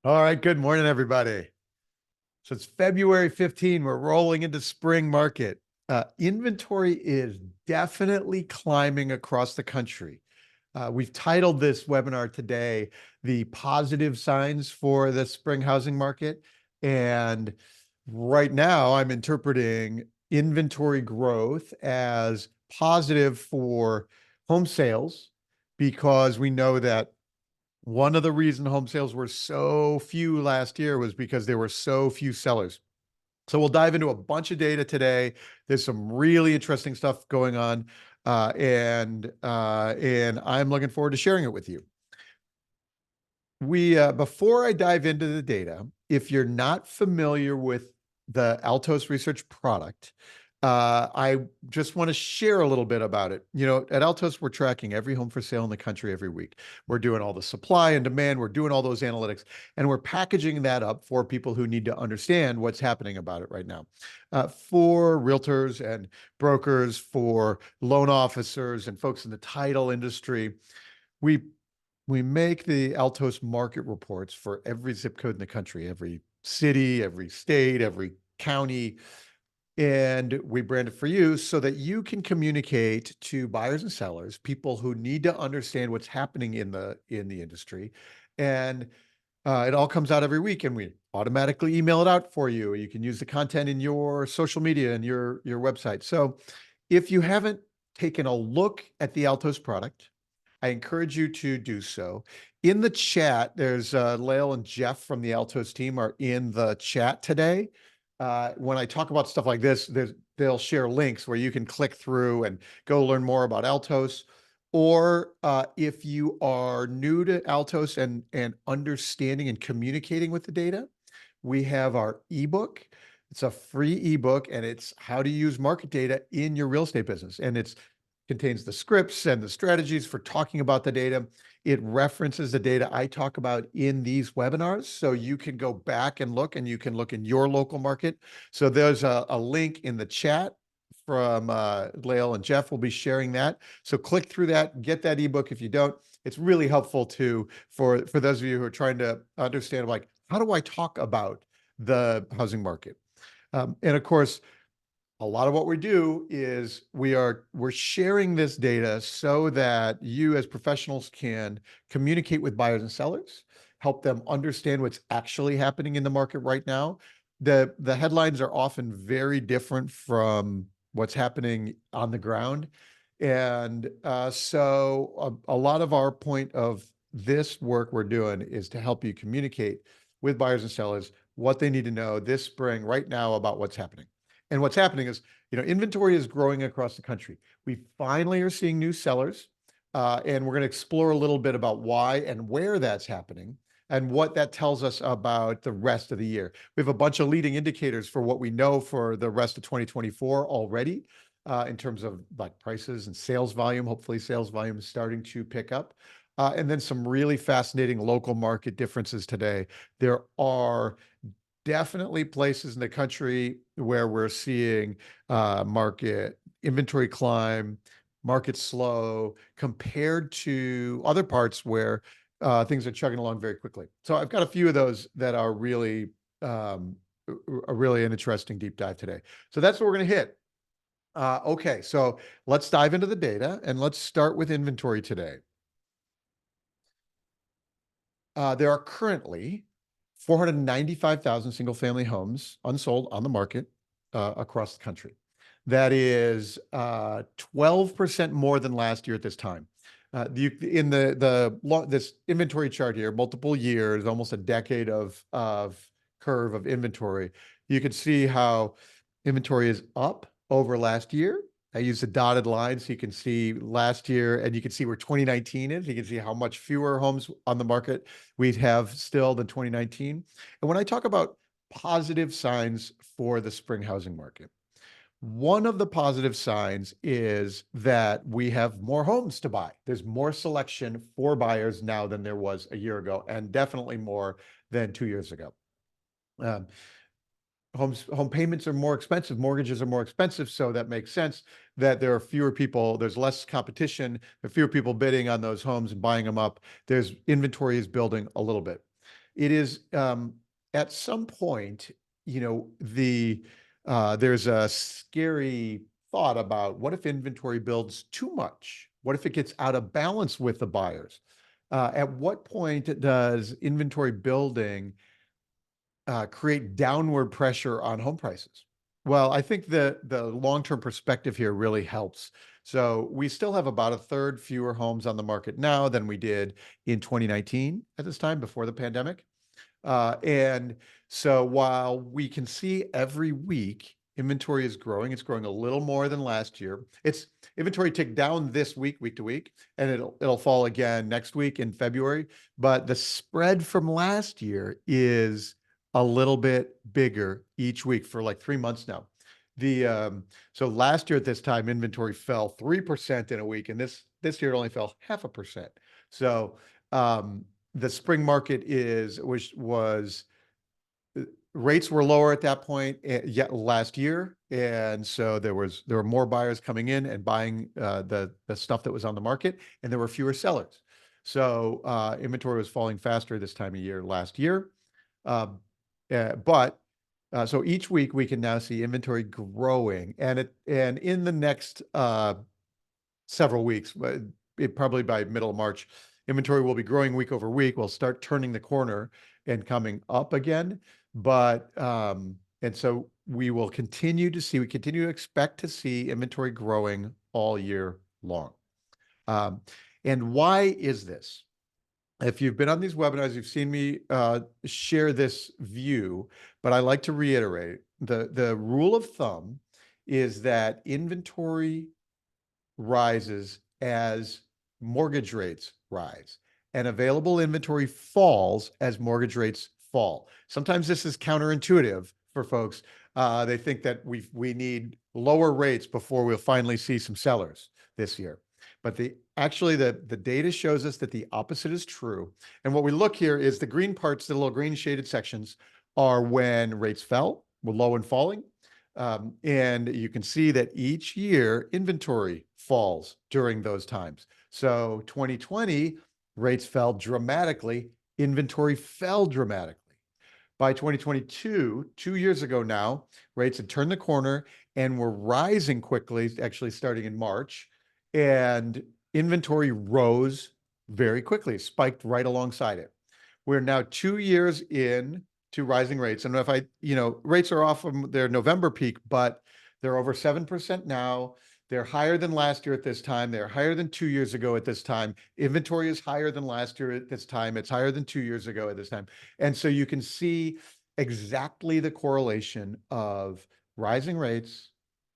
All right, good morning, everybody. So it's February 15. We're rolling into spring market. Inventory is definitely climbing across the country. We've titled this webinar today, The Positive Signs for the Spring Housing Market. And right now, I'm interpreting inventory growth as positive for home sales because we know that one of the reasons home sales were so few last year was because there were so few sellers. So we'll dive into a bunch of data today. There's some really interesting stuff going on, and I'm looking forward to sharing it with you. Before I dive into the data, if you're not familiar with the Altos Research product, I just want to share a little bit about it. You know, at Altos, we're tracking every home for sale in the country every week. We're doing all the supply and demand. We're doing all those analytics, and we're packaging that up for people who need to understand what's happening about it right now. For realtors and brokers, for loan officers and folks in the title industry, we we make the Altos market reports for every zip code in the country, every city, every state, every county, and we brand it for you so that you can communicate to buyers and sellers, people who need to understand what's happening in the industry. And it all comes out every week, and we automatically email it out for you. You can use the content in your social media and your website. So if you haven't taken a look at the Altos product, I encourage you to do so. In the chat, there's Lael and Jeff from the Altos team are in the chat today. When I talk about stuff like this, they'll share links where you can click through and go learn more about Altos. Or if you are new to Altos and understanding and communicating with the data, we have our ebook. It's a free ebook, and it's how to use market data in your real estate business. And it's contains the scripts and the strategies for talking about the data. It references the data I talk about in these webinars. So you can go back and look, and you can look in your local market. So there's a link in the chat from Lael and Jeff will be sharing that. So click through that, get that ebook if you don't. It's really helpful for those of you who are trying to understand, like, how do I talk about the housing market? And of course, a lot of what we do is we're sharing this data so that you as professionals can communicate with buyers and sellers, help them understand what's actually happening in the market right now. The headlines are often very different from what's happening on the ground. And so a lot of our point of this work we're doing is to help you communicate with buyers and sellers what they need to know this spring right now about what's happening. And what's happening is, inventory is growing across the country. We finally are seeing new sellers, and we're going to explore a little bit about why and where that's happening and what that tells us about the rest of the year. We have a bunch of leading indicators for what we know for the rest of 2024 already, in terms of like prices and sales volume. Hopefully, sales volume is starting to pick up. And then some really fascinating local market differences today. There are definitely places in the country where we're seeing market inventory climb, market slow compared to other parts where things are chugging along very quickly. So I've got a few of those that are really an interesting deep dive today. So that's what we're going to hit. Okay, so let's dive into the data, and let's start with inventory today. There are currently 495,000 single-family homes unsold on the market across the country. That is 12% more than last year at this time. In this inventory chart here, multiple years, almost a decade of curve of inventory, you can see how inventory is up over last year. I use the dotted line so you can see last year, and you can see where 2019 is. You can see how much fewer homes on the market we have still than 2019. And when I talk about positive signs for the spring housing market, one of the positive signs is that we have more homes to buy. There's more selection for buyers now than there was a year ago, and definitely more than 2 years ago. Home payments are more expensive, mortgages are more expensive, so that makes sense that there are fewer people, there's less competition, there are fewer people bidding on those homes and buying them up. There's inventory is building a little bit. it is at some point, there's a scary thought about what if inventory builds too much? What if it gets out of balance with the buyers? At what point does inventory building create downward pressure on home prices? Well, I think the long-term perspective here really helps. So we still have about a third fewer homes on the market now than we did in 2019 at this time before the pandemic. And so while we can see every week inventory is growing, it's growing a little more than last year. It's inventory ticked down this week, week to week, and it'll fall again next week in February. But the spread from last year is a little bit bigger each week for like 3 months now. So last year at this time, inventory fell 3% in a week, and this year it only fell 0.5%. So the spring market was rates were lower at that point yet last year, and so there were more buyers coming in and buying the stuff that was on the market, and there were fewer sellers. So inventory was falling faster this time of year last year. But so each week we can now see inventory growing, and in the next several weeks, probably by middle of March, inventory will be growing week over week. We'll start turning the corner and coming up again. But and so we continue to expect to see inventory growing all year long. And why is this? If you've been on these webinars, you've seen me share this view, but I like to reiterate the rule of thumb is that inventory rises as mortgage rates rise, and available inventory falls as mortgage rates fall. Sometimes this is counterintuitive for folks. They think that we need lower rates before we'll finally see some sellers this year. But actually the data shows us that the opposite is true. And what we look here is the green parts, the little green shaded sections, are when rates fell, were low and falling. And you can see that each year inventory falls during those times. So 2020, rates fell dramatically, inventory fell dramatically. By 2022, 2 years ago now, rates had turned the corner and were rising quickly, actually starting in March, and inventory rose very quickly, spiked right alongside it. We're now 2 years in to rising rates. And if rates are off from their November peak, but they're over 7% now. They're higher than last year at this time. They're higher than 2 years ago at this time. Inventory is higher than last year at this time. It's higher than 2 years ago at this time. And so you can see exactly the correlation of rising rates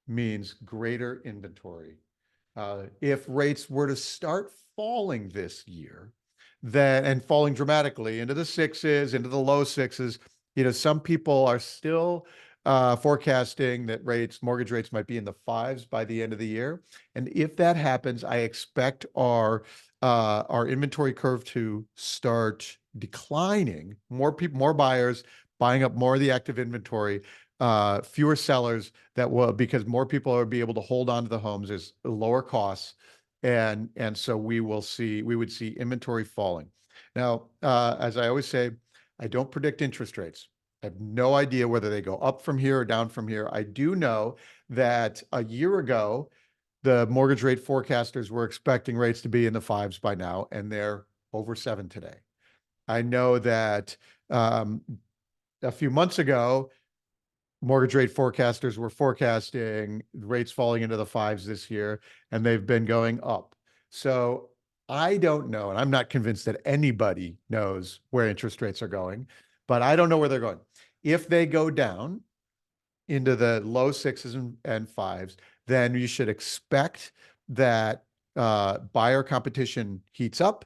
means greater inventory. If rates were to start falling this year, and falling dramatically into the sixes, into the low sixes, some people are still forecasting that mortgage rates might be in the fives by the end of the year. And if that happens, I expect our inventory curve to start declining. More people, more buyers buying up more of the active inventory, fewer sellers because more people will be able to hold on to the homes. There's lower costs. And so we would see inventory falling. Now, as I always say, I don't predict interest rates. I have no idea whether they go up from here or down from here. I do know that a year ago, the mortgage rate forecasters were expecting rates to be in the fives by now, and they're over 7 today. I know that a few months ago, mortgage rate forecasters were forecasting rates falling into the fives this year, and they've been going up. So I don't know, and I'm not convinced that anybody knows where interest rates are going, but I don't know where they're going. If they go down into the low sixes and fives, then you should expect that buyer competition heats up.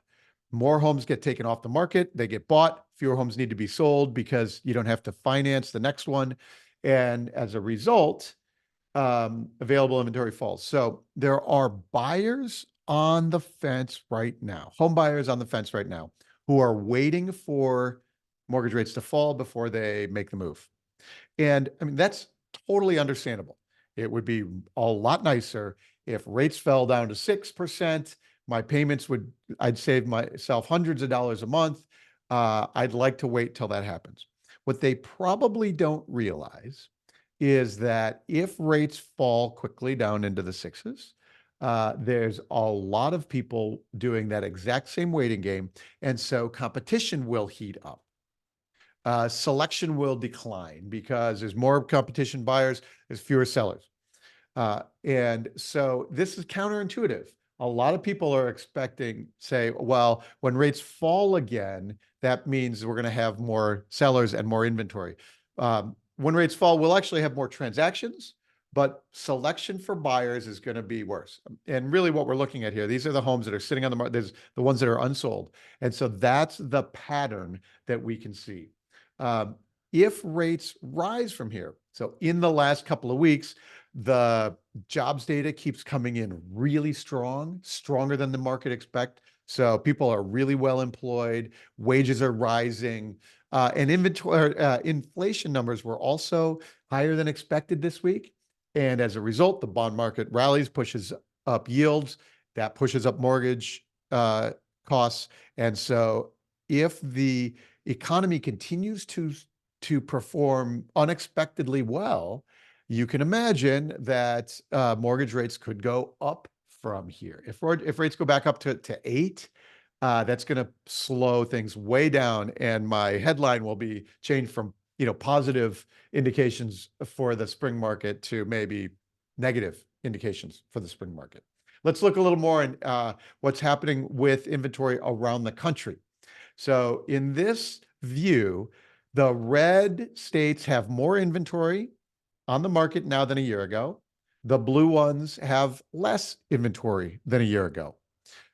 More homes get taken off the market. They get bought. Fewer homes need to be sold because you don't have to finance the next one. And as a result, available inventory falls. So there are buyers on the fence right now, home buyers on the fence right now, who are waiting for mortgage rates to fall before they make the move. And I mean, that's totally understandable. It would be a lot nicer if rates fell down to 6%. My payments I'd save myself hundreds of dollars a month. I'd like to wait till that happens. What they probably don't realize is that if rates fall quickly down into the sixes, there's a lot of people doing that exact same waiting game. And so competition will heat up. Selection will decline because there's more competition buyers, there's fewer sellers. And so this is counterintuitive. A lot of people are expecting, say, well, when rates fall again, that means we're going to have more sellers and more inventory. When rates fall, we'll actually have more transactions, but selection for buyers is going to be worse. And really what we're looking at here, these are the homes that are sitting on the market, there's the ones that are unsold. And so that's the pattern that we can see. If rates rise from here, so in the last couple of weeks, the jobs data keeps coming in really strong, stronger than the market expect. So people are really well employed, wages are rising, and inflation numbers were also higher than expected this week. And as a result, the bond market rallies, pushes up yields, that pushes up mortgage costs. And so if the economy continues to perform unexpectedly well, you can imagine that mortgage rates could go up from here. If rates go back up to 8, that's going to slow things way down, and my headline will be changed from positive indications for the spring market to maybe negative indications for the spring market. Let's look a little more at what's happening with inventory around the country. So in this view, the red states have more inventory on the market now than a year ago. The blue ones have less inventory than a year ago.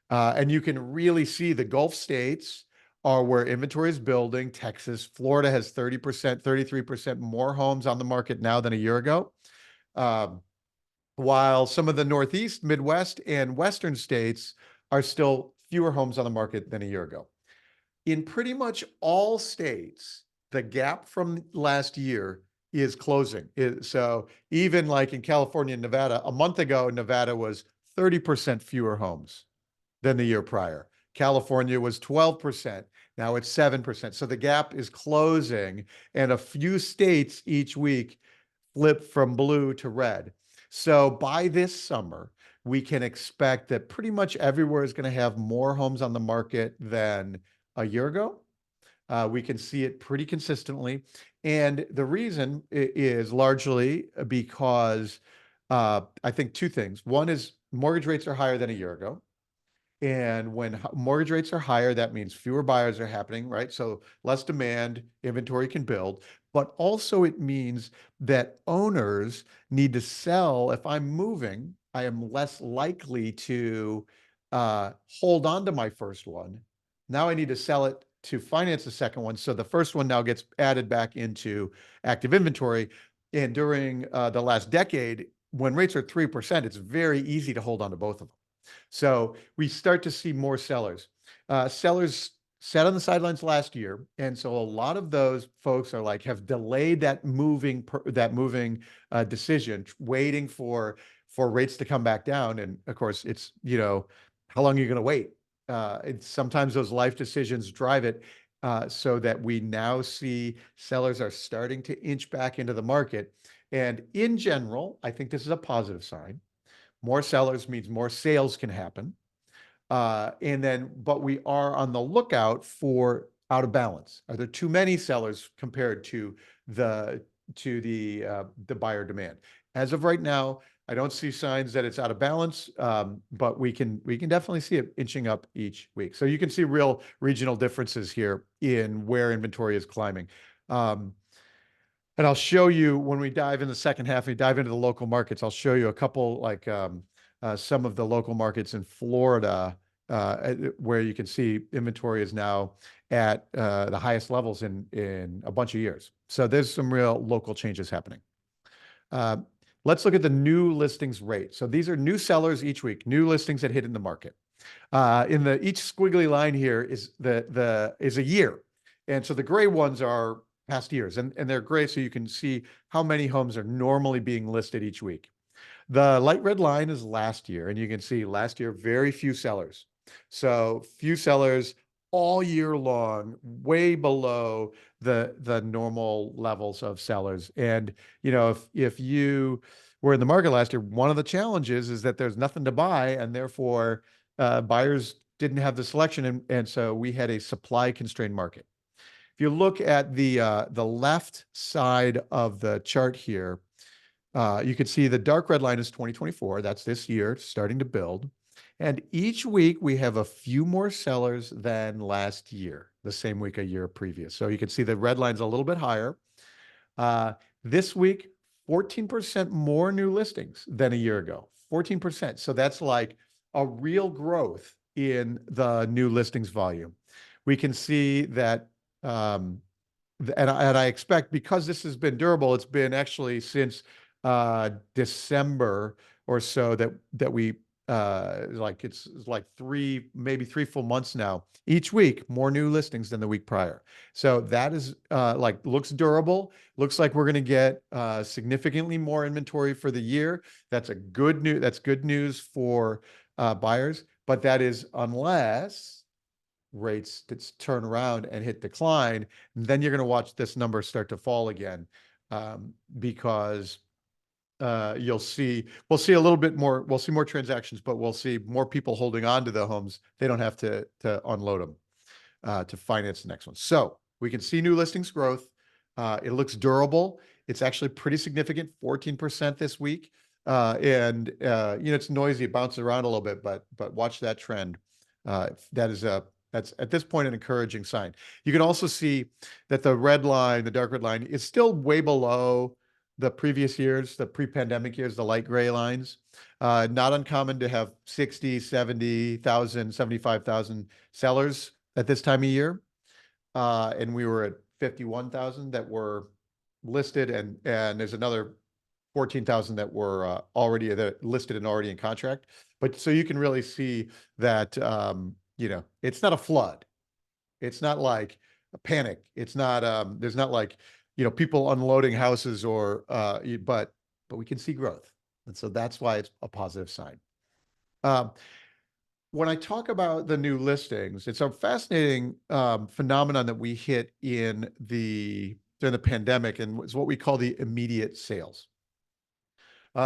And you can really see the Gulf states are where inventory is building. Texas, Florida has 30%, 33% more homes on the market now than a year ago. While some of the Northeast, Midwest, and Western states are still fewer homes on the market than a year ago. In pretty much all states, the gap from last year is closing. So even like in California and Nevada, a month ago, Nevada was 30% fewer homes than the year prior. California was 12%. Now it's 7%. So the gap is closing, and a few states each week flip from blue to red. So by this summer, we can expect that pretty much everywhere is going to have more homes on the market than a year ago. We can see it pretty consistently. And the reason is largely because I think two things. One is mortgage rates are higher than a year ago. And when mortgage rates are higher, that means fewer buyers are happening, right? So less demand, inventory can build. But also it means that owners need to sell. If I'm moving, I am less likely to hold on to my first one. Now I need to sell it to finance the second one. So the first one now gets added back into active inventory. And during the last decade, when rates are 3%, it's very easy to hold on to both of them. So we start to see more sellers. Sellers sat on the sidelines last year, and so a lot of those folks are like have delayed that moving decision, waiting for rates to come back down. And of course, it's how long are you going to wait? Sometimes those life decisions drive it. So that we now see sellers are starting to inch back into the market. And in general, I think this is a positive sign. More sellers means more sales can happen. But we are on the lookout for out of balance. Are there too many sellers compared to the buyer demand? As of right now, I don't see signs that it's out of balance, but we can definitely see it inching up each week. So you can see real regional differences here in where inventory is climbing. And I'll show you when we dive in the second half, we dive into the local markets. I'll show you a couple some of the local markets in Florida where you can see inventory is now at the highest levels in a bunch of years. So there's some real local changes happening. Let's look at the new listings rate. So these are new sellers each week, new listings that hit in the market. Each squiggly line here is a year. And so the gray ones are past years, and they're gray so you can see how many homes are normally being listed each week. The light red line is last year, and you can see last year, very few sellers. So few sellers, all year long, way below the normal levels of sellers. And if you were in the market last year, one of the challenges is that there's nothing to buy, and therefore buyers didn't have the selection, and so we had a supply constrained market. If you look at the left side of the chart here, you can see the dark red line is 2024. That's this year, starting to build. And each week we have a few more sellers than last year, the same week a year previous. So you can see the red line's a little bit higher. This week, 14% more new listings than a year ago, 14%. So that's like a real growth in the new listings volume. We can see that, and I expect, because this has been durable, it's been actually since December or so that we it's like maybe 3 full months now. Each week, more new listings than the week prior. So that is looks durable. Looks like we're going to get significantly more inventory for the year. That's good news for buyers, but that is unless rates turn around and hit decline, then you're going to watch this number start to fall again, because we'll see a little bit more. We'll see more transactions, but we'll see more people holding on to the homes. They don't have to unload them to finance the next one. So we can see new listings growth. It looks durable. It's actually pretty significant, 14% this week. And it's noisy, it bounces around a little bit, but watch that trend. That's at this point an encouraging sign. You can also see that the red line, the dark red line, is still way below the previous years, the pre-pandemic years, the light gray lines. Not uncommon to have 60, 70,000, 75,000 sellers at this time of year. And we were at 51,000 that were listed, and there's another 14,000 that were already listed and already in contract. But so you can really see that it's not a flood. It's not like a panic. It's not there's not like people unloading houses but we can see growth. And so that's why it's a positive sign. When I talk about the new listings, it's a fascinating phenomenon that we hit during the pandemic, and it's what we call the immediate sales.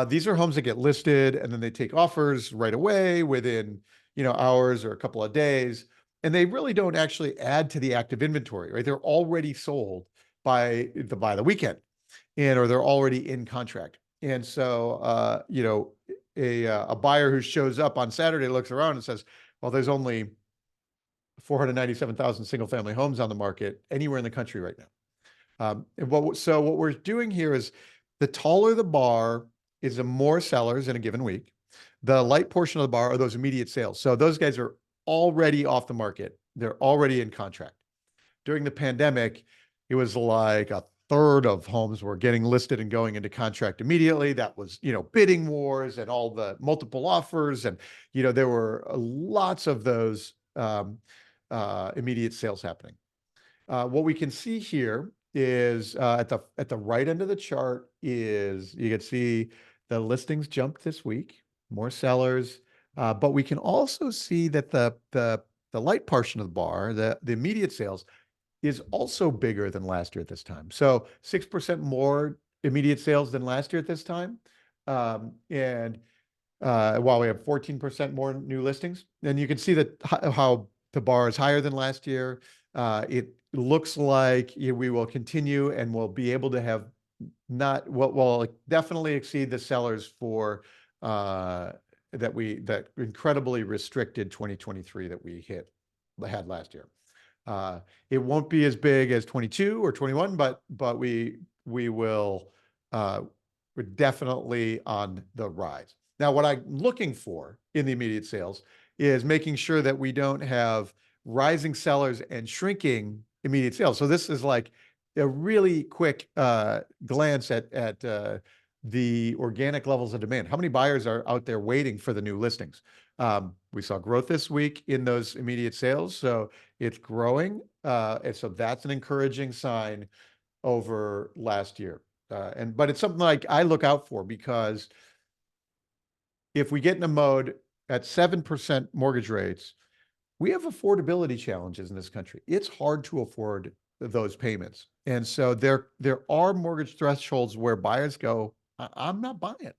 These are homes that get listed and then they take offers right away within hours or a couple of days, and they really don't actually add to the active inventory, right? They're already sold by the weekend, or they're already in contract. And so a buyer who shows up on Saturday looks around and says, well, there's only 497,000 single family homes on the market anywhere in the country right now. So what we're doing here is, the taller the bar is the more sellers in a given week. The light portion of the bar are those immediate sales. So those guys are already off the market. They're already in contract. During the pandemic, it was like a third of homes were getting listed and going into contract immediately. That was, bidding wars and all the multiple offers. And, there were lots of those immediate sales happening. What we can see here is at the right end of the chart is, you can see the listings jumped this week, more sellers, but we can also see that the light portion of the bar, the immediate sales, is also bigger than last year at this time. So 6% more immediate sales than last year at this time, and while we have 14% more new listings, and you can see that how the bar is higher than last year. It looks like we will continue, and we'll be able to have we'll definitely exceed the sellers for that incredibly restricted 2023 that we had last year. It won't be as big as 22 or 21, but we're definitely on the rise. Now, what I'm looking for in the immediate sales is making sure that we don't have rising sellers and shrinking immediate sales. So this is like a really quick glance at the organic levels of demand. How many buyers are out there waiting for the new listings? We saw growth this week in those immediate sales, so it's growing, and so that's an encouraging sign over last year. But it's something like I look out for, because if we get in a mode at 7% mortgage rates, we have affordability challenges in this country. It's hard to afford those payments. And so there are mortgage thresholds where buyers go, I'm not buying.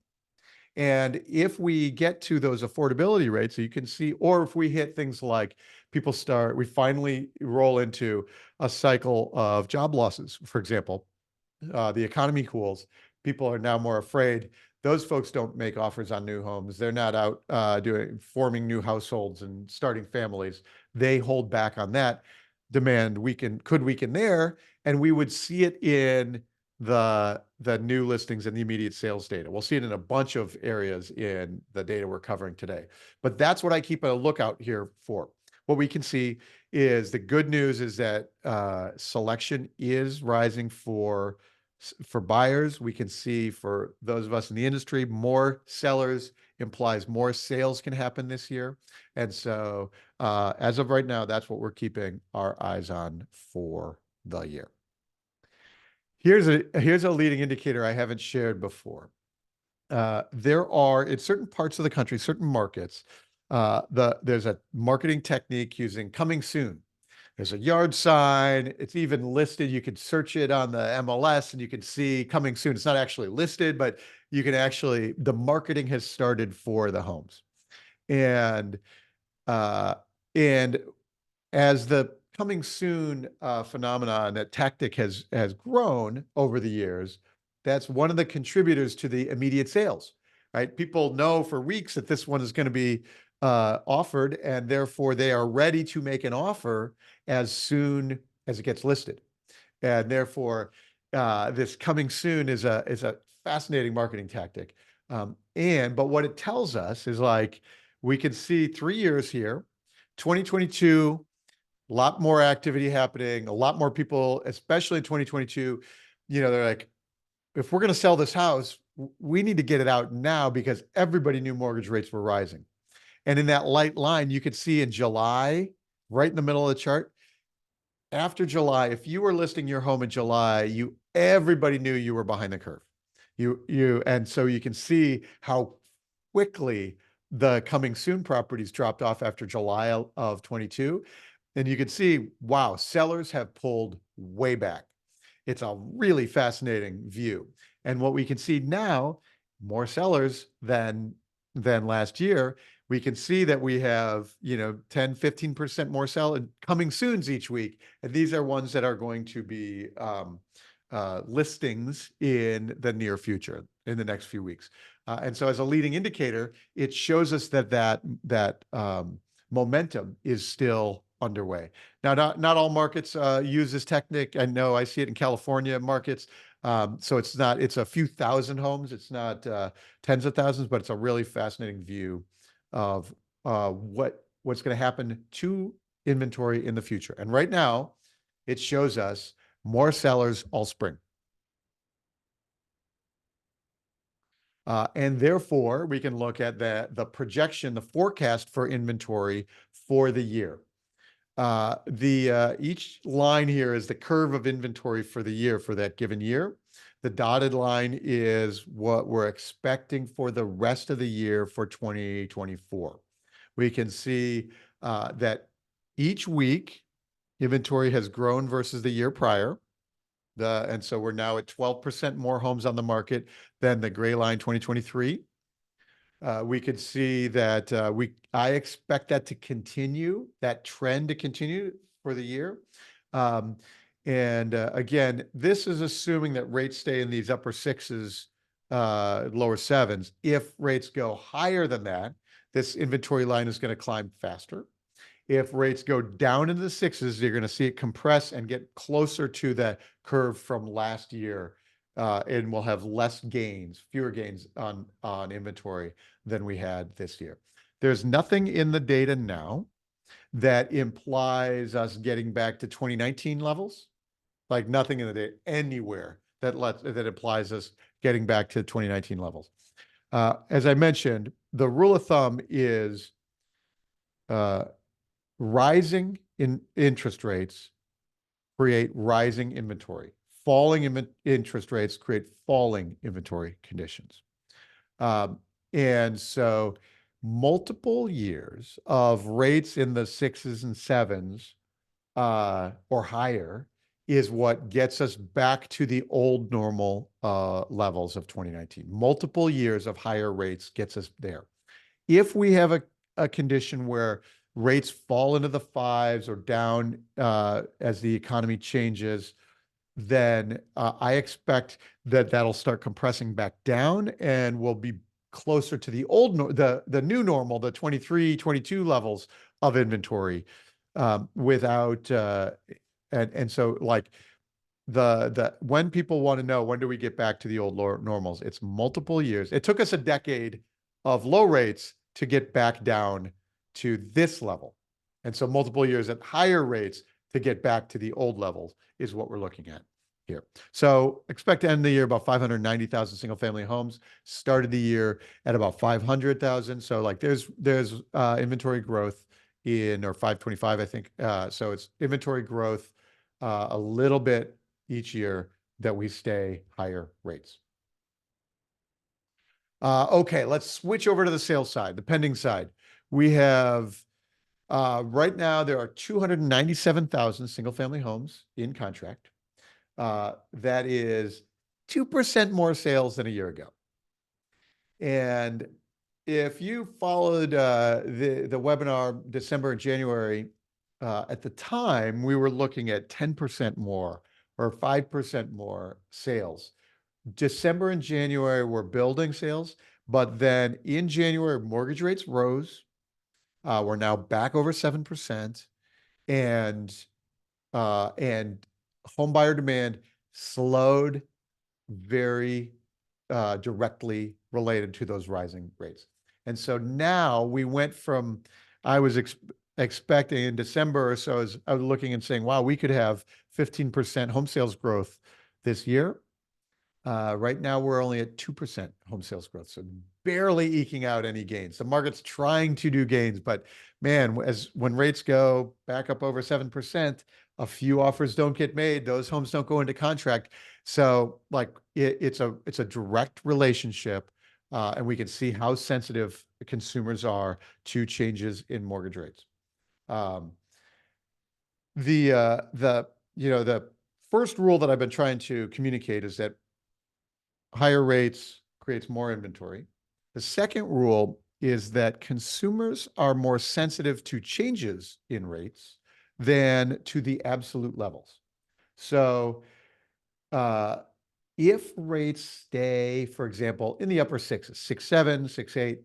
And if we get to those affordability rates, so you can see, or if we hit things like we finally roll into a cycle of job losses, for example, the economy cools, people are now more afraid. Those folks don't make offers on new homes. They're not out forming new households and starting families. They hold back on that. Demand could weaken there, and we would see it in the new listings and the immediate sales data. We'll see it in a bunch of areas in the data we're covering today. But that's what I keep a lookout here for. What we can see is the good news is that selection is rising for buyers. We can see for those of us in the industry, more sellers implies more sales can happen this year. And so as of right now, that's what we're keeping our eyes on for the year. Here's a leading indicator I haven't shared before. There are, in certain parts of the country, certain markets, there's a marketing technique using coming soon. There's a yard sign. It's even listed. You can search it on the MLS and you can see coming soon. It's not actually listed, but you can actually, the marketing has started for the homes. And as the coming soon phenomenon, that tactic has grown over the years, that's one of the contributors to the immediate sales, right? People know for weeks that this one is going to be offered, and therefore they are ready to make an offer as soon as it gets listed. And therefore, this coming soon is a fascinating marketing tactic. But what it tells us is, like, we can see 3 years here, 2022, a lot more activity happening, a lot more people, especially in 2022, they're like, if we're going to sell this house, we need to get it out now because everybody knew mortgage rates were rising. And in that light line, you could see in July, right in the middle of the chart, after July, if you were listing your home in July, everybody knew you were behind the curve. And so you can see how quickly the coming soon properties dropped off after July of 22. And you can see, wow, sellers have pulled way back. It's a really fascinating view. And what we can see now, more sellers than last year. We can see that we have, 10, 15% more coming soons each week. And these are ones that are going to be listings in the near future, in the next few weeks. And so as a leading indicator, it shows us that momentum is still underway. Now, not all markets use this technique. I know I see it in California markets. So it's a few thousand homes. It's not tens of thousands, but it's a really fascinating view of what's going to happen to inventory in the future. And right now, it shows us more sellers all spring. And therefore, we can look at the projection, the forecast for inventory for the year. Each line here is the curve of inventory for the year, for that given year. The dotted line is what we're expecting for the rest of the year for 2024. We can see that each week inventory has grown versus the year prior. And so we're now at 12% more homes on the market than the gray line 2023. We could see that I expect that to continue, that trend to continue for the year. Again, this is assuming that rates stay in these upper sixes, lower sevens. If rates go higher than that, this inventory line is going to climb faster. If rates go down into the sixes, you're going to see it compress and get closer to that curve from last year. And we'll have fewer gains on inventory than we had this year. There's nothing in the data now that implies us getting back to 2019 levels, like nothing in the data anywhere that implies us getting back to 2019 levels. As I mentioned, the rule of thumb is rising in interest rates create rising inventory. Falling interest rates create falling inventory conditions. And so multiple years of rates in the sixes and sevens or higher is what gets us back to the old normal levels of 2019. Multiple years of higher rates gets us there. If we have a condition where rates fall into the fives or down as the economy changes, then I expect that that'll start compressing back down and we'll be closer to the the new normal, the 23, 22 levels of inventory without and so like the when people want to know when do we get back to the old normals, it's multiple years. It took us a decade of low rates to get back down to this level. And so multiple years at higher rates to get back to the old levels is what we're looking at here. So expect to end the year about 590,000 single family homes. Started the year at about 500,000. So like there's inventory growth in, or 525, I think. So it's inventory growth a little bit each year that we stay higher rates. Okay, let's switch over to the sales side, the pending side. We have right now there are 297,000 single family homes in contract. That is 2% more sales than a year ago. And if you followed the webinar December and January, at the time we were looking at 10% more or 5% more sales. December and January were building sales, but then in January mortgage rates rose. We're now back over 7%, and home buyer demand slowed, very directly related to those rising rates. And so now we went from, I was expecting in December or so, as I was looking and saying, wow, we could have 15% home sales growth this year. Right now, we're only at 2% home sales growth, so barely eking out any gains. The market's trying to do gains, but man, when rates go back up over 7%, a few offers don't get made. Those homes don't go into contract. So, like, it's a direct relationship, and we can see how sensitive consumers are to changes in mortgage rates. The first rule that I've been trying to communicate is that higher rates creates more inventory. The second rule is that consumers are more sensitive to changes in rates than to the absolute levels. So if rates stay, for example, in the upper sixes, 6.7,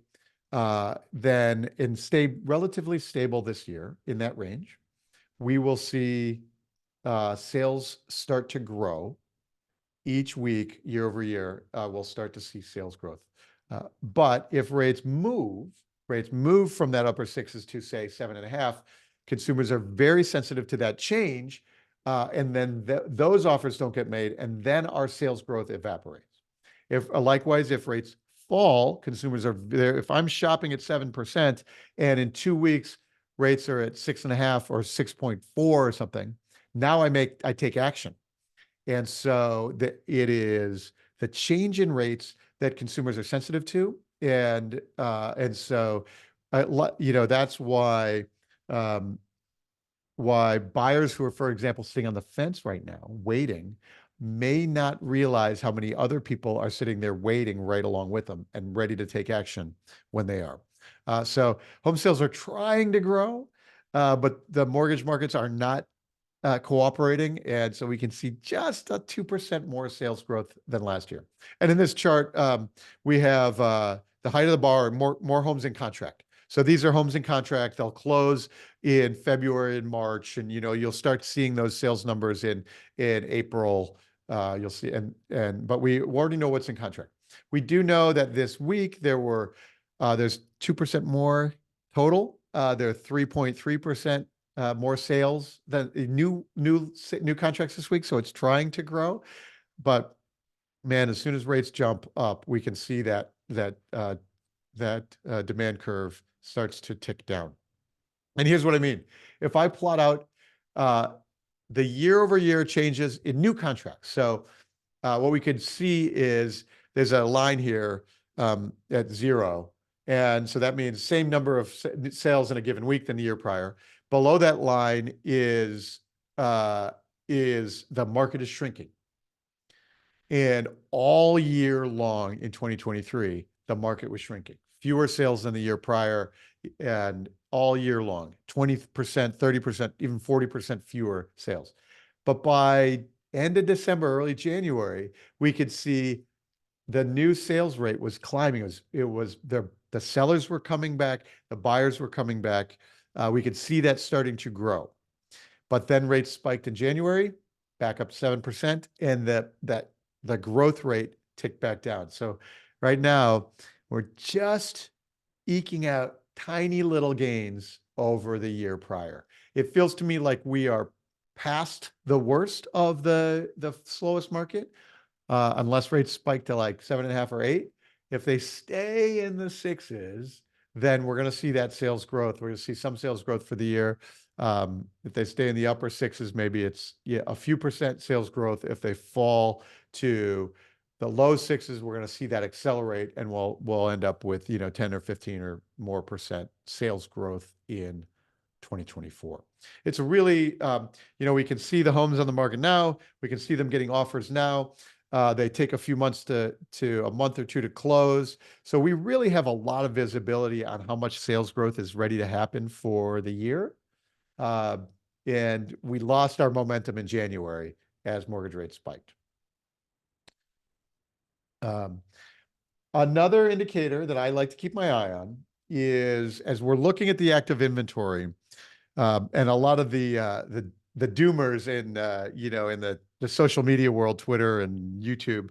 6.8, then and stay relatively stable this year in that range, we will see sales start to grow. Each week, year over year, we'll start to see sales growth. But if rates move from that upper sixes to, say, 7.5, consumers are very sensitive to that change, and then those offers don't get made, and then our sales growth evaporates. Likewise, if rates fall, consumers are there. If I'm shopping at 7%, and in 2 weeks rates are at 6.5 or 6.4 or something, now I take action. And so it is the change in rates that consumers are sensitive to, and so that's why buyers who are, for example, sitting on the fence right now, waiting, may not realize how many other people are sitting there waiting right along with them and ready to take action when they are. So home sales are trying to grow, but the mortgage markets are not cooperating, and so we can see just a 2% more sales growth than last year. And in this chart, we have the height of the bar, more homes in contract. So these are homes in contract. They'll close in February and March, and you'll start seeing those sales numbers in April. You'll see, but we already know what's in contract. We do know that this week there's 2% more total. There are 3.3% more sales than new contracts this week. So it's trying to grow, but man, as soon as rates jump up, we can see that demand curve starts to tick down. And here's what I mean. If I plot out the year-over-year changes in new contracts, so what we could see is there's a line here at 0, And so that means same number of sales in a given week than the year prior. Below that line is the market is shrinking. And all year long in 2023, the market was shrinking. Fewer sales than the year prior, and all year long, 20%, 30%, even 40% fewer sales. But by end of December, early January, we could see the new sales rate was climbing. The sellers were coming back, the buyers were coming back. We could see that starting to grow. But then rates spiked in January, back up 7%, and the growth rate ticked back down. So right now, we're just eking out tiny little gains over the year prior. It feels to me like we are past the worst of the slowest market, unless rates spike to like 7.5 or 8. If they stay in the sixes, then we're going to see that sales growth. We're going to see some sales growth for the year. If they stay in the upper sixes, maybe it's a few percent sales growth. If they fall to the low sixes, we're going to see that accelerate, and we'll end up with 10 or 15 or more percent sales growth in 2024. It's a really we can see the homes on the market now. We can see them getting offers now. They take a few months to a month or two to close. So we really have a lot of visibility on how much sales growth is ready to happen for the year. And we lost our momentum in January as mortgage rates spiked. Another indicator that I like to keep my eye on is, as we're looking at the active inventory, and a lot of the doomers in the social media world, Twitter and YouTube,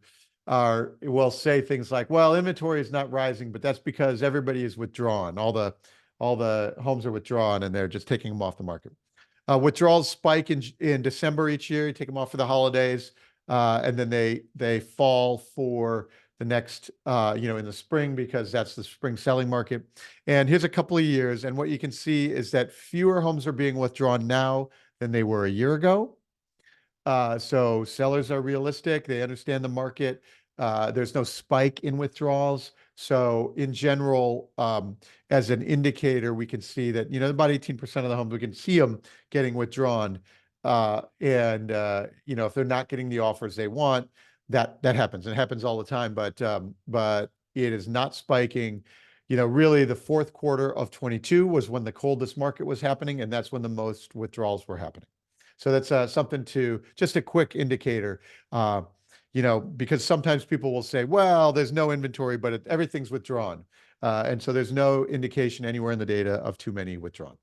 will say things like, "Well, inventory is not rising, but that's because everybody is withdrawn. All the homes are withdrawn, and they're just taking them off the market." Withdrawals spike in December each year. You take them off for the holidays, and then they fall for the next, in the spring, because that's the spring selling market. And here's a couple of years, and what you can see is that fewer homes are being withdrawn now than they were a year ago. So sellers are realistic. They understand the market. There's no spike in withdrawals. So in general, as an indicator, we can see that, about 18% of the homes, we can see them getting withdrawn. And if they're not getting the offers they want, that happens. It happens all the time, but it is not spiking. Really the fourth quarter of 22 was when the coldest market was happening, and that's when the most withdrawals were happening. So that's something just a quick indicator, because sometimes people will say, well, there's no inventory, but everything's withdrawn. And so there's no indication anywhere in the data of too many withdrawn.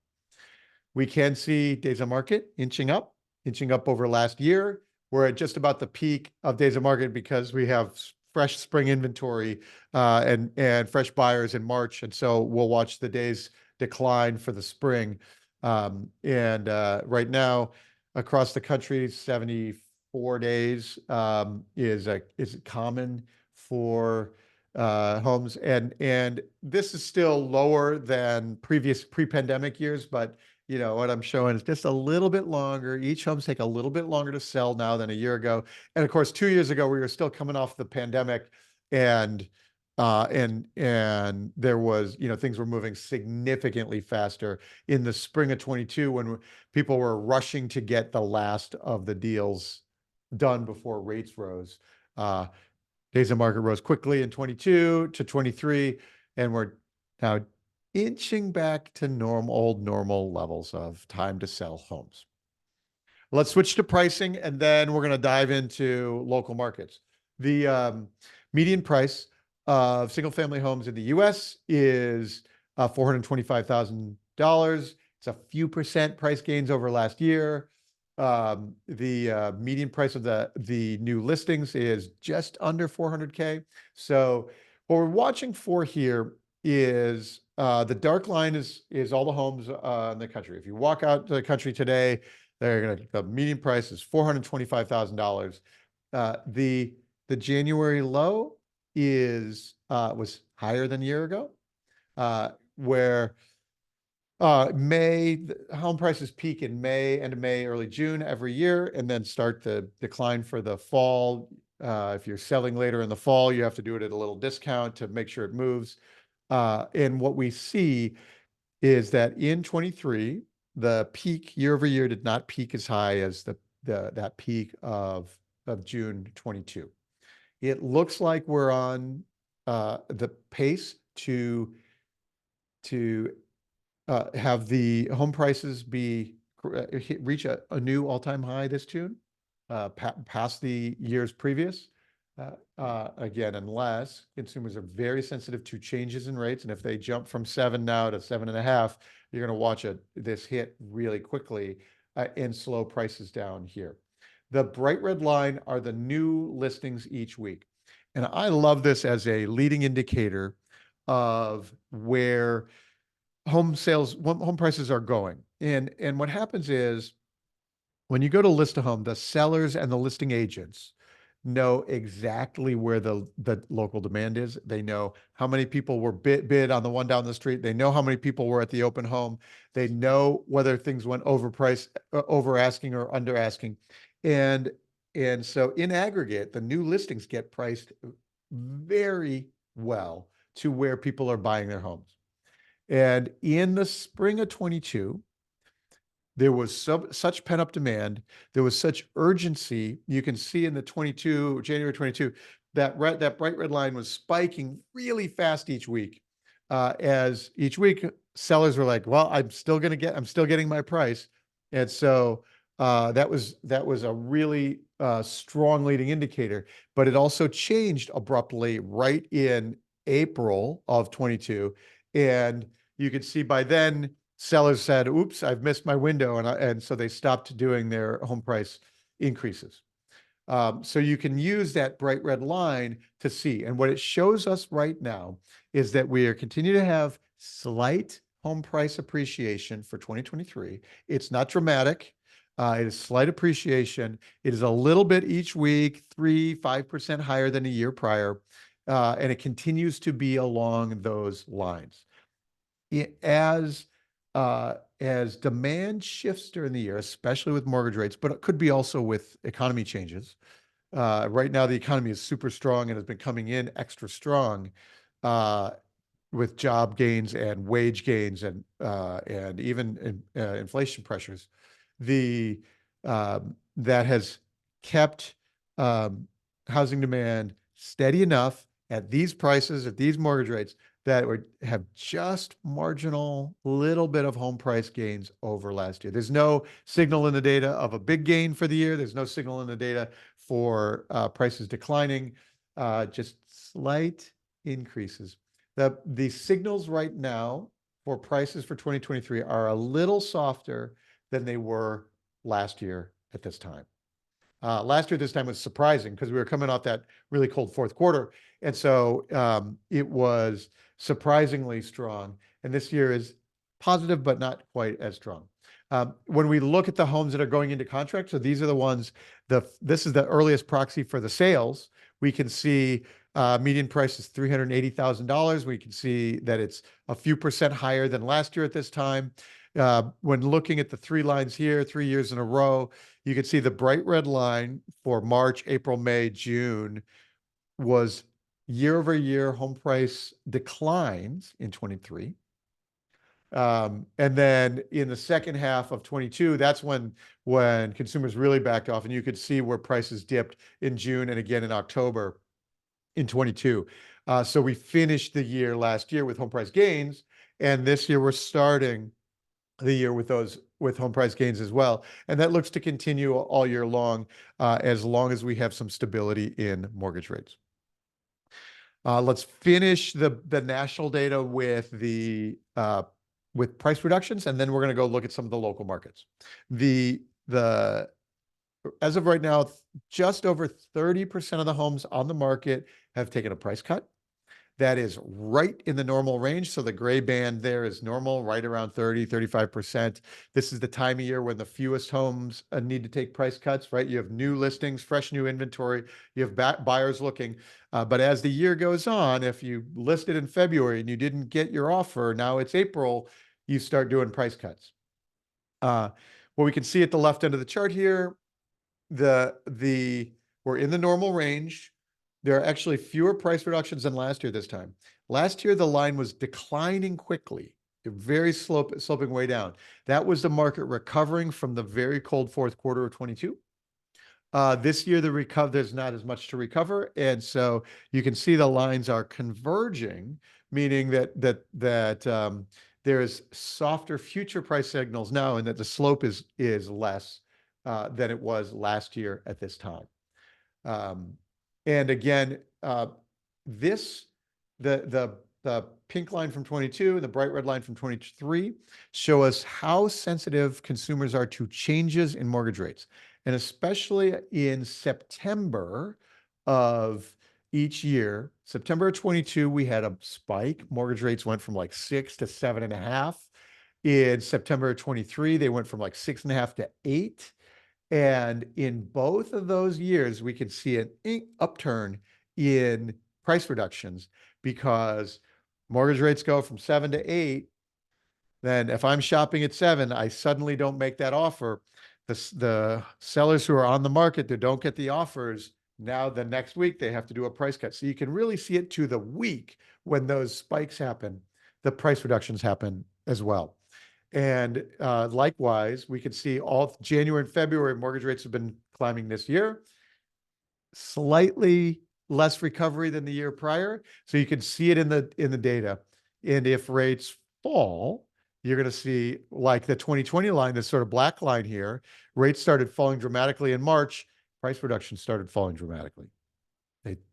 We can see days on market inching up over last year. We're at just about the peak of days on market because we have fresh spring inventory and fresh buyers in March. And so we'll watch the days decline for the spring. Right now, across the country, 74 days is common for homes, and this is still lower than previous pre-pandemic years, but what I'm showing is just a little bit longer. Each homes take a little bit longer to sell now than a year ago, and of course 2 years ago we were still coming off the pandemic, and there was things were moving significantly faster in the spring of 22 when people were rushing to get the last of the deals done before rates rose. Days on market rose quickly in 22 to 23, and we're now inching back to old normal levels of time to sell homes. Let's switch to pricing, and then we're going to dive into local markets. The median price of single-family homes in the U.S. is $425,000. It's a few percent price gains over last year. The median price of the new listings is just under $400K. So what we're watching for here is the dark line is all the homes in the country. If you walk out to the country today, the median price is $425,000. The January low was higher than a year ago, where home prices peak in May, end of May, early June every year, and then start to decline for the fall. If you're selling later in the fall, you have to do it at a little discount to make sure it moves. And what we see is that in 23, the peak year over year did not peak as high as that peak of June 22. It looks like we're on the pace to have the home prices reach a new all-time high this June, past the years previous. Again, unless consumers are very sensitive to changes in rates, and if they jump from 7 now to 7.5, you're going to watch this hit really quickly and slow prices down here. The bright red line are the new listings each week. And I love this as a leading indicator of where home prices are going. And what happens is when you go to list a home, the sellers and the listing agents know exactly where the local demand is. They know how many people were bid on the one down the street. They know how many people were at the open home. They know whether things went overpriced, over asking or under asking. And so in aggregate, the new listings get priced very well to where people are buying their homes. And in the spring of 22, there was such pent-up demand. There was such urgency. You can see in the January 22, that bright red line was spiking really fast each week. As each week, sellers were like, well, I'm still getting my price. And so that was a really strong leading indicator. But it also changed abruptly right in April of 22. And you could see by then, sellers said, oops, I've missed my window. And so they stopped doing their home price increases. So you can use that bright red line to see. And what it shows us right now is that we are continuing to have slight home price appreciation for 2023. It's not dramatic. It is slight appreciation. It is a little bit each week, 5% higher than a year prior. And it continues to be along those lines. As demand shifts during the year, especially with mortgage rates, but it could be also with economy changes. Right now, the economy is super strong and has been coming in extra strong with job gains and wage gains and even inflation pressures. That has kept housing demand steady enough at these prices, at these mortgage rates, that would have just marginal little bit of home price gains over last year. There's no signal in the data of a big gain for the year. There's no signal in the data for prices declining, just slight increases. The signals right now for prices for 2023 are a little softer than they were last year at this time. Last year, this time was surprising because we were coming off that really cold fourth quarter. And so it was surprisingly strong. And this year is positive, but not quite as strong. When we look at the homes that are going into contract, so these are the ones, this is the earliest proxy for the sales. We can see median price is $380,000. We can see that it's a few percent higher than last year at this time. When looking at the 3 lines here, 3 years in a row, you can see the bright red line for March, April, May, June was year over year home price declines in 23. And then in the second half of 22, that's when consumers really backed off, and you could see where prices dipped in June and again in October in 22. So we finished the year last year with home price gains, and this year we're starting the year with home price gains as well. And that looks to continue all year long as we have some stability in mortgage rates. Let's finish the national data with price reductions, and then we're going to go look at some of the local markets. As of right now, just over 30% of the homes on the market have taken a price cut. That is right in the normal range. So the gray band there is normal, right around 35%. This is the time of year when the fewest homes need to take price cuts, right? You have new listings, fresh new inventory. You have buyers looking. But as the year goes on, if you listed in February and you didn't get your offer, now it's April, you start doing price cuts. What we can see at the left end of the chart here, we're in the normal range. There are actually fewer price reductions than last year this time. Last year, the line was declining quickly, very sloping way down. That was the market recovering from the very cold fourth quarter of 22. This year, there's not as much to recover, and so you can see the lines are converging, meaning that there's softer future price signals now, and that the slope is less than it was last year at this time. And again, this the pink line from 22 and the bright red line from 23 show us how sensitive consumers are to changes in mortgage rates. And especially in September of each year, September of 22, we had a spike. Mortgage rates went from like 6 to 7.5. In September of 23, they went from like 6.5 to 8. And in both of those years, we can see an upturn in price reductions because mortgage rates go from 7 to 8. Then if I'm shopping at 7, I suddenly don't make that offer. The sellers who are on the market that don't get the offers, now the next week they have to do a price cut. So you can really see it to the week when those spikes happen, the price reductions happen as well. And likewise, we can see all January and February mortgage rates have been climbing this year, slightly less recovery than the year prior. So you can see it in the data. And if rates fall, you're going to see like the 2020 line, this sort of black line here, rates started falling dramatically in March, price reductions started falling dramatically.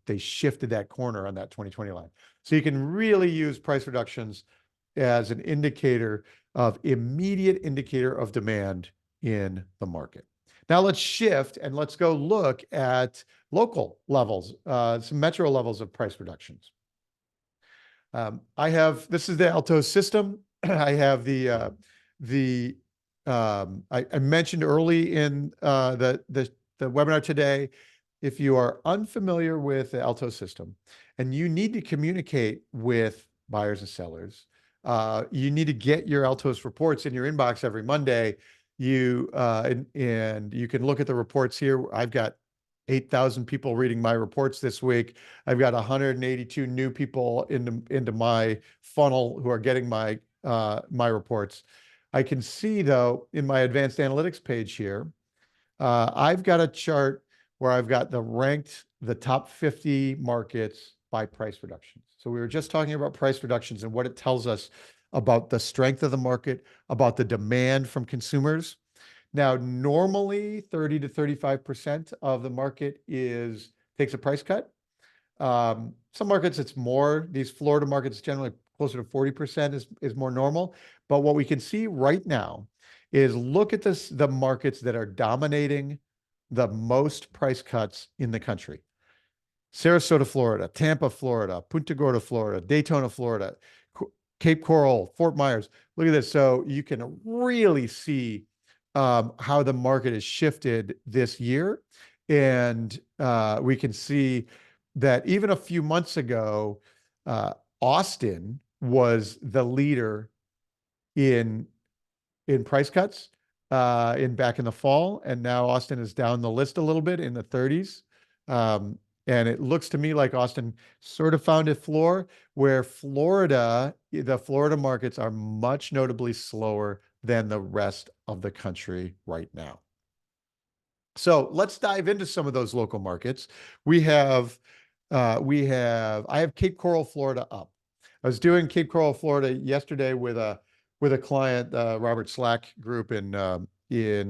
They shifted that corner on that 2020 line. So you can really use price reductions as an immediate indicator of demand in the market. Now let's shift and let's go look at local levels, some metro levels of price reductions. This is the Altos system. I have I mentioned early in the webinar today, if you are unfamiliar with the Altos system and you need to communicate with buyers and sellers, you need to get your Altos reports in your inbox every Monday. And you can look at the reports here. I've got 8,000 people reading my reports this week. I've got 182 new people into my funnel who are getting my reports. I can see though in my advanced analytics page here, I've got a chart where I've got the top 50 markets by price reductions. So we were just talking about price reductions and what it tells us about the strength of the market, about the demand from consumers. Now, normally 30 to 35% of the market takes a price cut. Some markets it's more. These Florida markets generally closer to 40% is more normal. But what we can see right now is look at the markets that are dominating the most price cuts in the country. Sarasota, Florida, Tampa, Florida, Punta Gorda, Florida, Daytona, Florida, Cape Coral, Fort Myers. Look at this. So you can really see how the market has shifted this year. And we can see that even a few months ago, Austin was the leader in price cuts back in the fall. And now Austin is down the list a little bit in the 30s. And it looks to me like Austin sort of found a floor where the Florida markets are much notably slower than the rest of the country right now. So let's dive into some of those local markets. I have Cape Coral, Florida up. I was doing Cape Coral, Florida yesterday with a client, Robert Slack group in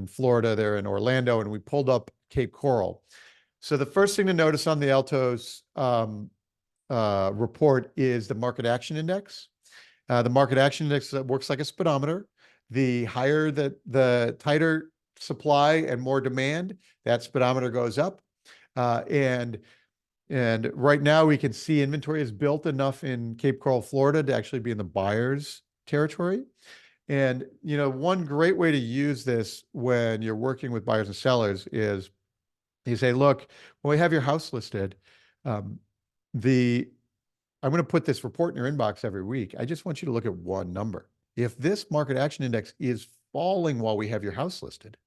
Florida, there in Orlando, and we pulled up Cape Coral. So the first thing to notice on the Altos report is the market action index. The market action index works like a speedometer. The higher the tighter supply and more demand, that speedometer goes up. And right now we can see inventory is built enough in Cape Coral, Florida to actually be in the buyer's territory. And one great way to use this when you're working with buyers and sellers is you say, look, when we have your house listed, I'm going to put this report in your inbox every week. I just want you to look at one number. If this market action index is falling while we have your house listed,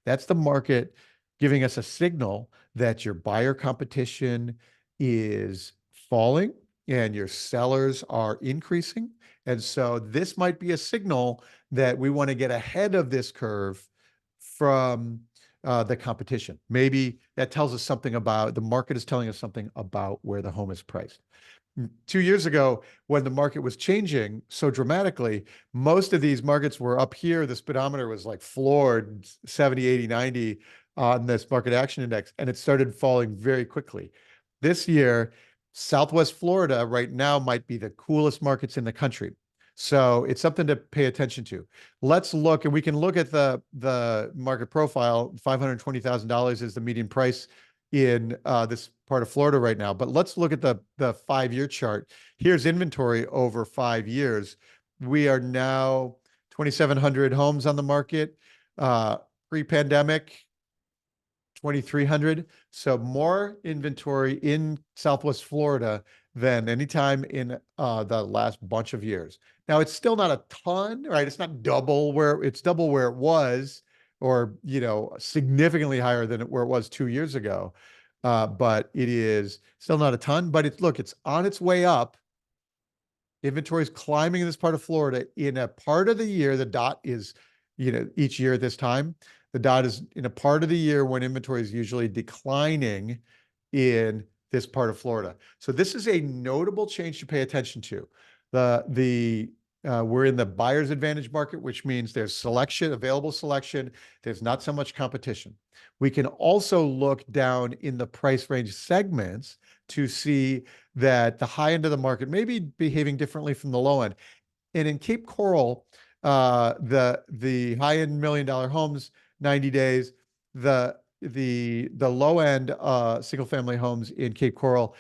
that's the market giving us a signal that your buyer competition is falling and your sellers are increasing. And so this might be a signal that we want to get ahead of this curve from the competition. Maybe that tells us something about the market is telling us something about where the home is priced. 2 years ago, when the market was changing so dramatically, most of these markets were up here. The speedometer was like floored 70, 80, 90 on this market action index, and it started falling very quickly. This year, Southwest Florida right now might be the coolest markets in the country. So it's something to pay attention to. Let's look, and we can look at the market profile. $520,000 is the median price in this part of Florida right now. But let's look at the 5-year chart. Here's inventory over 5 years. We are now 2,700 homes on the market. Pre-pandemic, 2,300. So more inventory in Southwest Florida than any time in the last bunch of years. Now, it's still not a ton, right? It's not double where it was, or significantly higher than where it was 2 years ago. But it is still not a ton. But it's on its way up. Inventory is climbing in this part of Florida in a part of the year. The dot is, each year at this time, the dot is in a part of the year when inventory is usually declining in this part of Florida. So this is a notable change to pay attention to. We're in the buyer's advantage market, which means there's available selection. There's not so much competition. We can also look down in the price range segments to see that the high end of the market may be behaving differently from the low end. And in Cape Coral, the high end $1 million homes, 90 days, the low end single family homes in Cape Coral,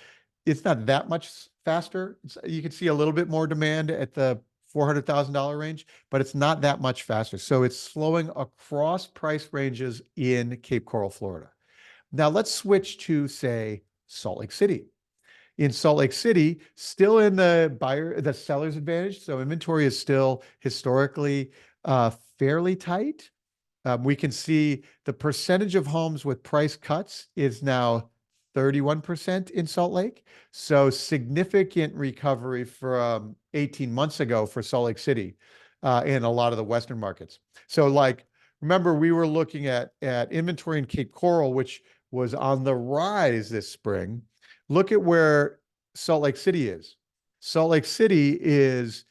it's not that much faster. You can see a little bit more demand at the $400,000 range, but it's not that much faster. So it's slowing across price ranges in Cape Coral, Florida. Now let's switch to, say, Salt Lake City. In Salt Lake City, still in the seller's advantage. So inventory is still historically fairly tight. We can see the percentage of homes with price cuts is now 31% in Salt Lake. So significant recovery from 18 months ago for Salt Lake City and a lot of the Western markets. So remember, we were looking at inventory in Cape Coral, which was on the rise this spring. Look at where Salt Lake City is. Salt Lake City is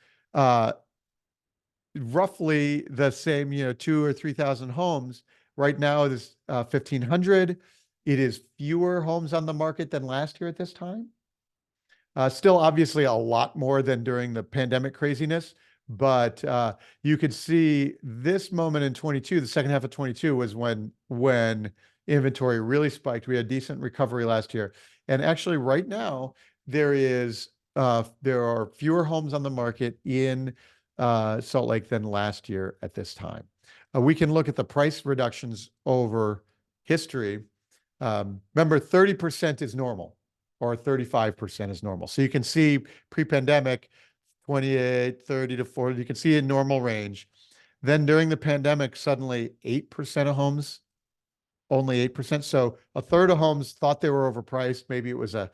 roughly the same, 2,000 or 3,000 homes. Right now, there's 1,500. It is fewer homes on the market than last year at this time. Still, obviously, a lot more than during the pandemic craziness. But you could see this moment in 22, the second half of 22 was when inventory really spiked. We had decent recovery last year. And actually, right now, there are fewer homes on the market in Salt Lake than last year at this time. We can look at the price reductions over history. Remember, 30% is normal, or 35% is normal. So you can see pre-pandemic, 28, 30 to 40, you can see a normal range. Then during the pandemic, suddenly 8% of homes, only 8%. So a third of homes thought they were overpriced. Maybe it was a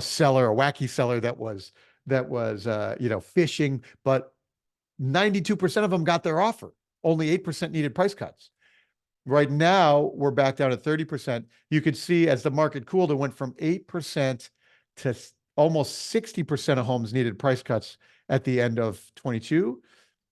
seller, a wacky seller that was fishing, but 92% of them got their offer. Only 8% needed price cuts. Right now, we're back down to 30%. You could see as the market cooled, it went from 8% to almost 60% of homes needed price cuts at the end of 22.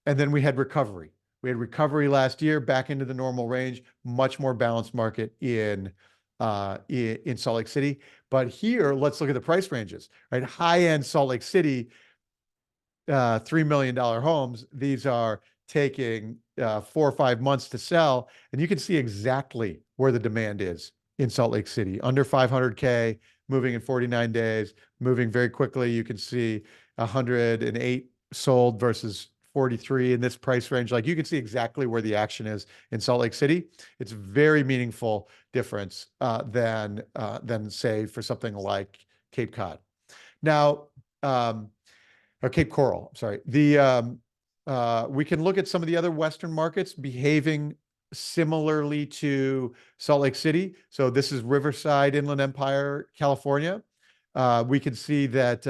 And then we had recovery. We had recovery last year, back into the normal range, much more balanced market in Salt Lake City. But here, let's look at the price ranges, right? High-end Salt Lake City, $3 million homes. These are taking 4 or 5 months to sell. And you can see exactly where the demand is in Salt Lake City. Under 500K, moving in 49 days, moving very quickly. You can see 108 sold versus 43 in this price range. You can see exactly where the action is in Salt Lake City. It's very meaningful difference than say for something like Cape Cod. Now, or Cape Coral, sorry. We can look at some of the other Western markets behaving similarly to Salt Lake City. So this is Riverside, Inland Empire, California. We can see that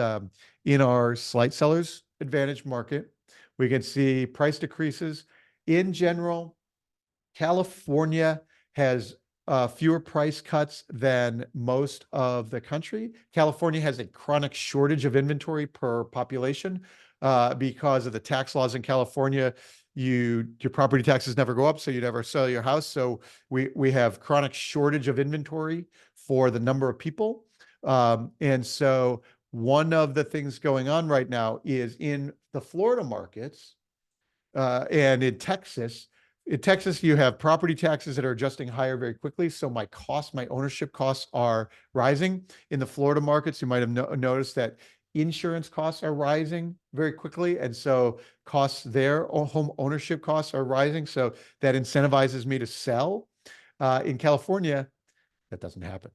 in our slight sellers advantage market, we can see price decreases. In general, California has fewer price cuts than most of the country. California has a chronic shortage of inventory per population because of the tax laws in California. Your property taxes never go up, so you never sell your house. So we have chronic shortage of inventory for the number of people. And so one of the things going on right now is in the Florida markets and in Texas. In Texas, you have property taxes that are adjusting higher very quickly. So my ownership costs are rising. In the Florida markets, you might have noticed that insurance costs are rising very quickly. And so costs there, home ownership costs are rising. So that incentivizes me to sell. In California, that doesn't happen.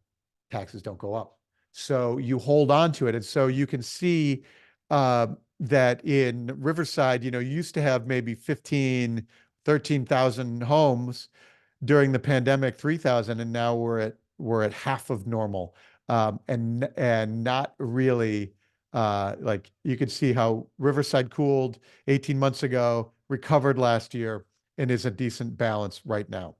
Taxes don't go up. So you hold on to it. And so you can see that in Riverside, you used to have maybe 13,000 homes during the pandemic, 3,000, and now we're at half of normal. And not really like you could see how Riverside cooled 18 months ago, recovered last year, and is a decent balance right now.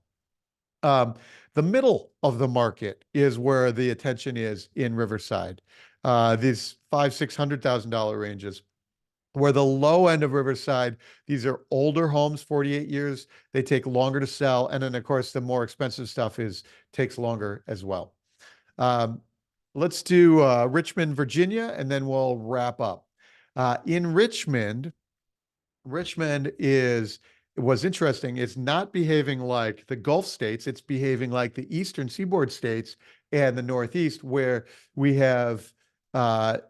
The middle of the market is where the attention is in Riverside. These $500,000-$600,000 ranges, where the low end of Riverside, these are older homes, 48 years. They take longer to sell, and then of course the more expensive stuff takes longer as well. Let's do Richmond, Virginia, and then we'll wrap up. In Richmond was interesting. It's not behaving like the Gulf states. It's behaving like the Eastern Seaboard states and the Northeast, where we have a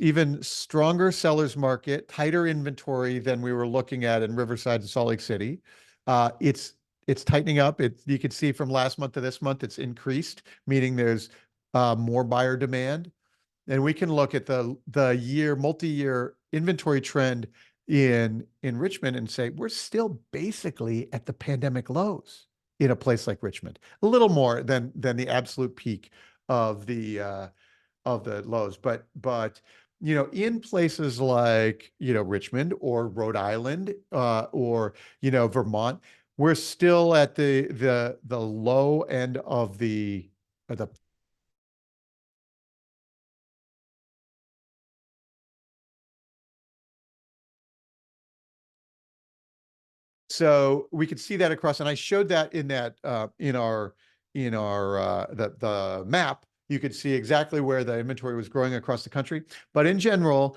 even stronger sellers market, tighter inventory than we were looking at in Riverside and Salt Lake City. It's tightening up. You can see from last month to this month, it's increased, meaning there's more buyer demand. And we can look at the multi-year inventory trend in Richmond and say, we're still basically at the pandemic lows in a place like Richmond, a little more than the absolute peak of the lows. But in places like, Richmond or Rhode Island or, Vermont, we're still at the low end of the So we could see that across, and I showed that in our the map. You could see exactly where the inventory was growing across the country. But in general,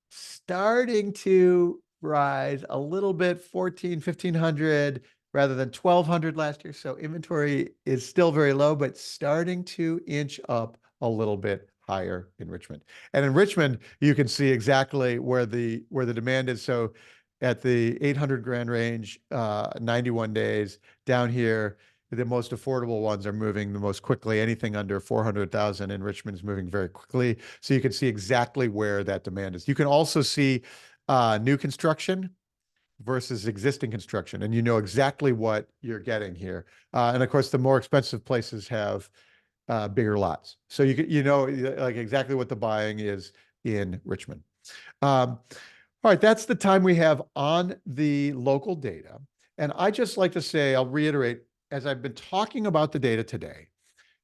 starting to rise a little bit, 1,500 rather than 1,200 last year. So inventory is still very low, but starting to inch up a little bit higher in Richmond. And in Richmond, you can see exactly where the demand is. So at the 800 grand range, 91 days. Down here, the most affordable ones are moving the most quickly. Anything under 400,000 in Richmond is moving very quickly. So you can see exactly where that demand is. You can also see new construction versus existing construction, and you know exactly what you're getting here. And of course, the more expensive places have bigger lots. So you know like exactly what the buying is in Richmond. All right, that's the time we have on the local data. And I just like to say, I'll reiterate, as I've been talking about the data today,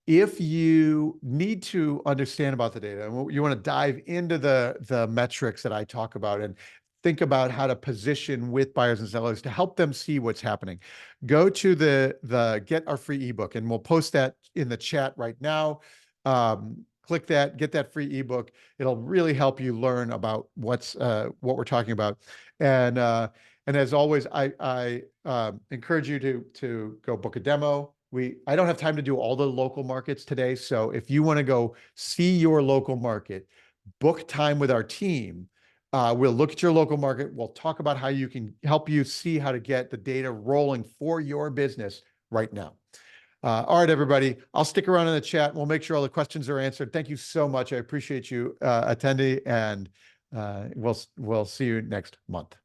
if you need to understand about the data and you want to dive into the metrics that I talk about and think about how to position with buyers and sellers to help them see what's happening, go to the Get Our Free ebook, and we'll post that in the chat right now. Click that, get that free ebook. It'll really help you learn about what we're talking about. And as always, I encourage you to go book a demo. I don't have time to do all the local markets today. So if you want to go see your local market, book time with our team. We'll look at your local market. We'll talk about how you can help you see how to get the data rolling for your business right now. All right, everybody, I'll stick around in the chat. We'll make sure all the questions are answered. Thank you so much. I appreciate you attending, and we'll see you next month.